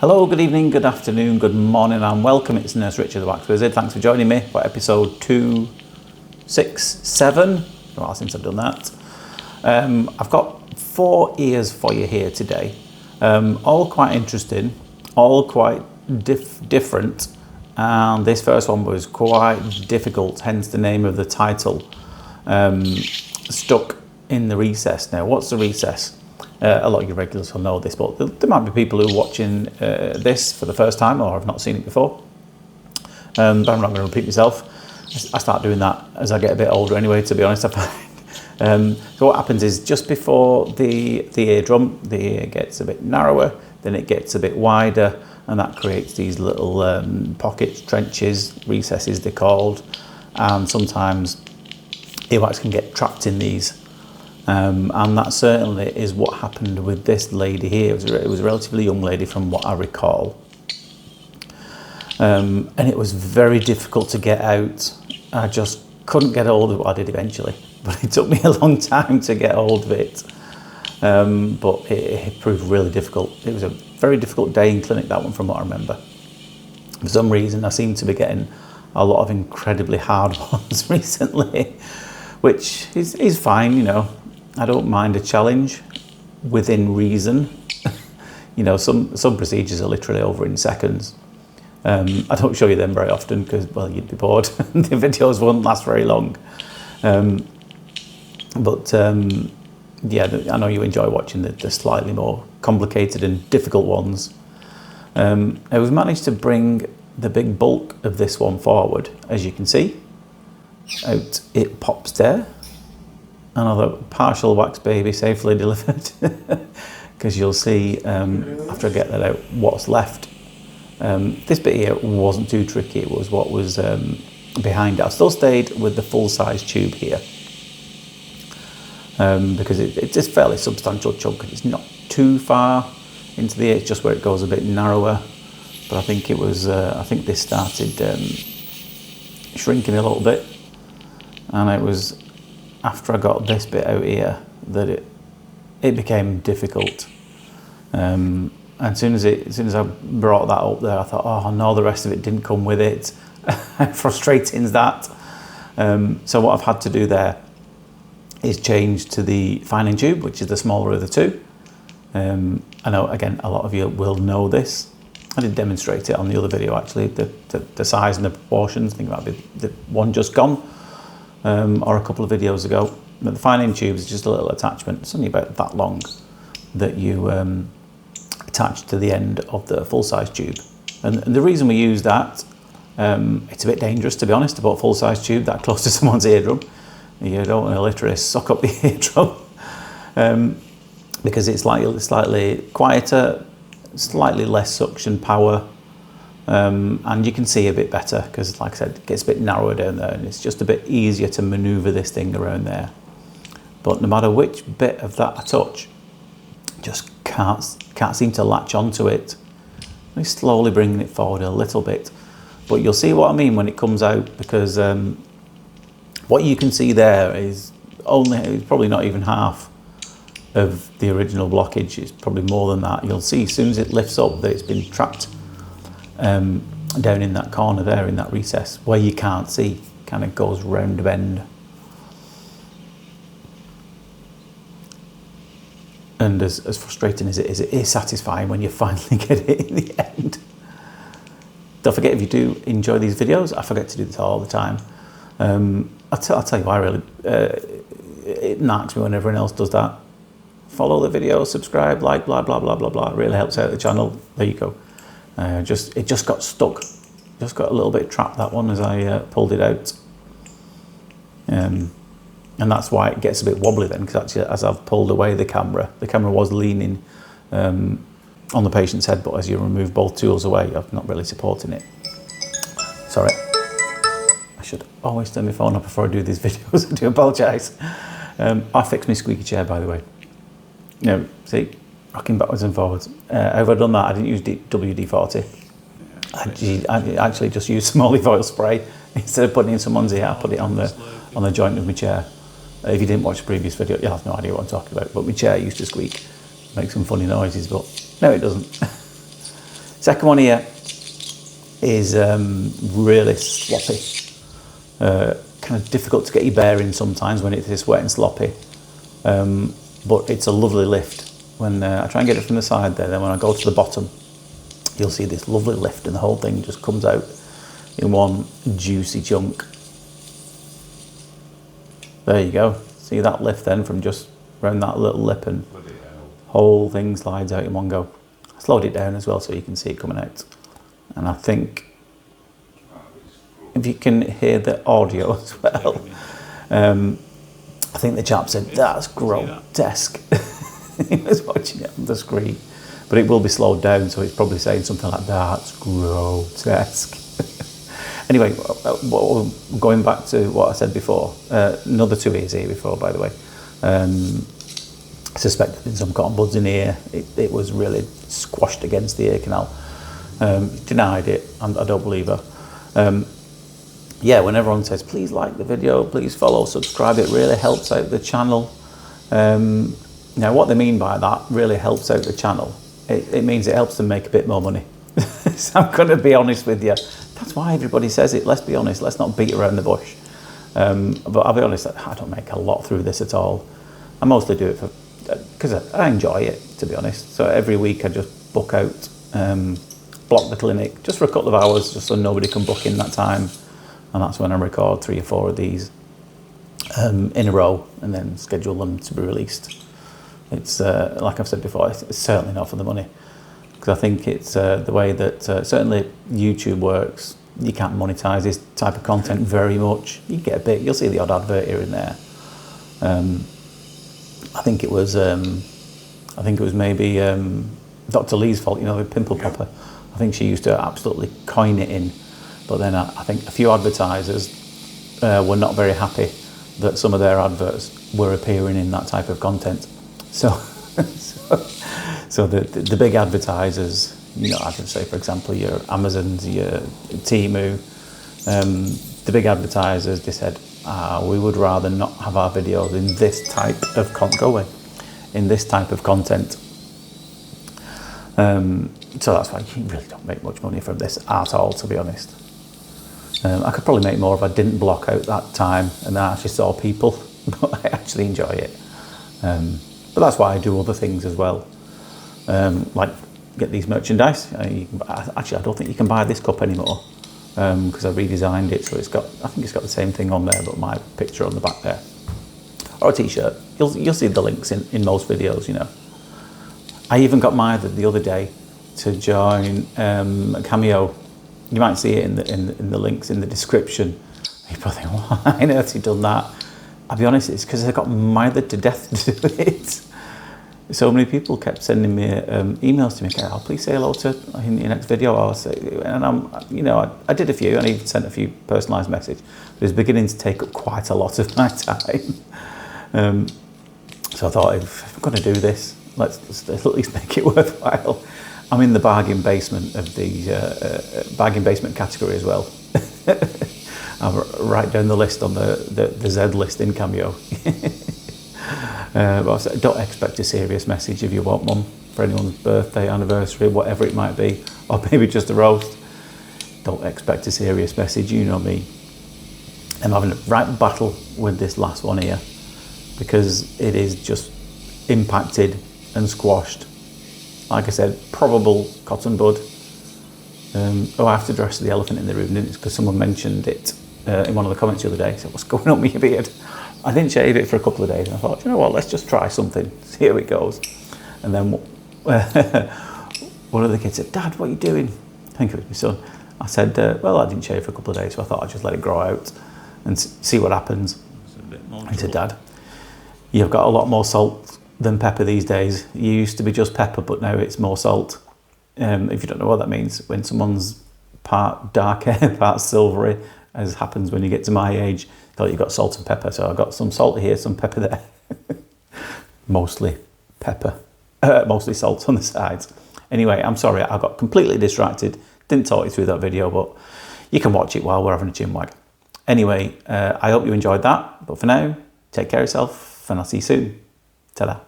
Hello, good evening, good afternoon, good morning and welcome. It's Nurse Richard the Wax Wizard. Thanks for joining me for episode 267. A while since I've done that. I've got 4 ears for you here today. All quite interesting, all quite different. And this first one was quite difficult, hence the name of the title. Stuck in the recess. Now, what's the recess? A lot of your regulars will know this, but there might be people who are watching this for the first time or have not seen it before. But I'm not going to repeat myself. I start doing that as I get a bit older anyway, to be honest, I find. So what happens is just before the eardrum, the ear gets a bit narrower, then it gets a bit wider, and that creates these little pockets, trenches, recesses they're called, and sometimes earwax can get trapped in these. And that certainly is what happened with this lady here. It was a relatively young lady from what I recall. And it was very difficult to get out. I just couldn't get hold of it. I did eventually, but it took me a long time to get hold of it. But it proved really difficult. It was a very difficult day in clinic, that one, from what I remember. For some reason, I seem to be getting a lot of incredibly hard ones recently, which is fine, you know. I don't mind a challenge within reason. You know, some procedures are literally over in seconds. I don't show you them very often because, well, you'd be bored. The videos won't last very long. Yeah, I know you enjoy watching the slightly more complicated and difficult ones. We've managed to bring the big bulk of this one forward, as you can see. Out it pops there. Another partial wax baby safely delivered, because you'll see after I get that out what's left. This bit here wasn't too tricky. It was what was behind it. I still stayed with the full-size tube here because it's a fairly substantial chunk. It's not too far into the ear. It's just where it goes a bit narrower. But I think it was. I think this started shrinking a little bit, and it was after I got this bit out here that it became difficult. And as soon as I brought that up there, I thought, oh no, the rest of it didn't come with it. How frustrating is that? So what I've had to do there is change to the fining tube, which is the smaller of the two. I know, again, a lot of you will know this. I did demonstrate it on the other video, actually, the size and the proportions. I think it might be the one just gone. Or a couple of videos ago. But the fining tube is just a little attachment. It's only about that long that you attach to the end of the full-size tube. And the reason we use that, it's a bit dangerous, to be honest, to put a full-size tube that close to someone's eardrum. You don't want to literally suck up the eardrum, because it's slightly quieter, slightly less suction power. And you can see a bit better because, like I said, it gets a bit narrower down there and it's just a bit easier to maneuver this thing around there. But no matter which bit of that I touch, just can't seem to latch onto it. I'm slowly bringing it forward a little bit, but you'll see what I mean when it comes out, because what you can see there is it's probably not even half of the original blockage. It's probably more than that. You'll see as soon as it lifts up that it's been trapped down in that corner there, in that recess where you can't see, kind of goes round a bend. And as frustrating as it is satisfying when you finally get it in the end. Don't forget, if you do enjoy these videos, I forget to do this all the time. I'll tell you why, really. It knocks me when everyone else does that. Follow the video, subscribe, like, blah, blah, blah, blah, blah. It really helps out the channel. There you go. It just got stuck. Just got a little bit trapped, that one, as I pulled it out. And that's why it gets a bit wobbly then, because actually as I've pulled away the camera was leaning on the patient's head, but as you remove both tools away, I'm not really supporting it. Sorry. I should always turn my phone off before I do these videos. I do apologise. I fixed my squeaky chair, by the way. See? Rocking backwards and forwards. Have I done that? I didn't use WD-40. I actually just used some olive oil spray. Instead of putting it in someone's ear, I put it on the joint of my chair. If you didn't watch the previous video, you'll have no idea what I'm talking about. But my chair used to squeak, make some funny noises, but no, it doesn't. Second one here is really sloppy. Kind of difficult to get your bearings sometimes when it's this wet and sloppy. But it's a lovely lift. When I try and get it from the side there, then when I go to the bottom, you'll see this lovely lift and the whole thing just comes out in one juicy chunk. There you go. See that lift then from just around that little lip, and whole thing slides out in one go. I slowed it down as well so you can see it coming out. And I think if you can hear the audio as well, I think the chap said, that's grotesque. He was watching it on the screen. But it will be slowed down, so it's probably saying something like, that's grotesque. Anyway, going back to what I said before, another 2 ears here before, by the way. I suspect there's been some cotton buds in here. It was really squashed against the ear canal. Denied it, and I don't believe her. Yeah, when everyone says, please like the video, please follow, subscribe, it really helps out the channel. Now, what they mean by that, really helps out the channel, it means it helps them make a bit more money. So I'm going to be honest with you. That's why everybody says it. Let's be honest. Let's not beat around the bush. But I'll be honest, I don't make a lot through this at all. I mostly do it because I enjoy it, to be honest. So every week I just book out, block the clinic just for a couple of hours, just so nobody can book in that time. And that's when I record 3 or 4 of these in a row and then schedule them to be released. It's, like I've said before, it's certainly not for the money. Because I think it's the way that certainly YouTube works. You can't monetize this type of content very much. You get a bit, you'll see the odd advert here and there. I think it was maybe Dr. Lee's fault, you know, the pimple popper. I think she used to absolutely coin it in. But then I think a few advertisers were not very happy that some of their adverts were appearing in that type of content. So the big advertisers, you know, I can say, for example, your Amazons, your Temu, the big advertisers, they said, we would rather not have our videos in this type of content. So that's why you really don't make much money from this at all, to be honest. I could probably make more if I didn't block out that time and I actually saw people, but I actually enjoy it. But that's why I do other things as well, like get these merchandise. Actually, I don't think you can buy this cup anymore because I redesigned it, so I think it's got the same thing on there, but my picture on the back there, or a t-shirt. You'll see the links in most videos, you know. I even got mine the other day to join a Cameo. You might see it in the links in the description. You probably think, why on earth have you done that? I'll be honest, it's because I got mithered to death to do it. So many people kept sending me emails to me, okay, please say hello to in your next video. And I did a few, and I even sent a few personalised messages. But it's beginning to take up quite a lot of my time. So I thought, if I'm going to do this, let's at least make it worthwhile. I'm in the bargain basement of the bargain basement category as well. I'm right down the list on the Z list in Cameo. But don't expect a serious message if you want one for anyone's birthday, anniversary, whatever it might be, or maybe just a roast. Don't expect a serious message, you know me. I'm having a right battle with this last one here because it is just impacted and squashed. Like I said, probable cotton bud. I have to dress the elephant in the room, didn't it? Because someone mentioned it in one of the comments the other day. Said, what's going on with your beard? I didn't shave it for a couple of days, and I thought, you know what, let's just try something, see how it goes. And then one of the kids said, Dad, what are you doing? I think it was my son. I said, well, I didn't shave for a couple of days, so I thought I'd just let it grow out and see what happens. He said, Dad, you've got a lot more salt than pepper these days. You used to be just pepper, but now it's more salt. If you don't know what that means, when someone's part dark hair, part silvery, as happens when you get to my age, you've got salt and pepper. So I've got some salt here, some pepper there. Mostly pepper, mostly salt on the sides. Anyway, I'm sorry, I got completely distracted. Didn't talk you through that video, but you can watch it while we're having a chin wag. Anyway, I hope you enjoyed that. But for now, take care of yourself, and I'll see you soon. Ta-da.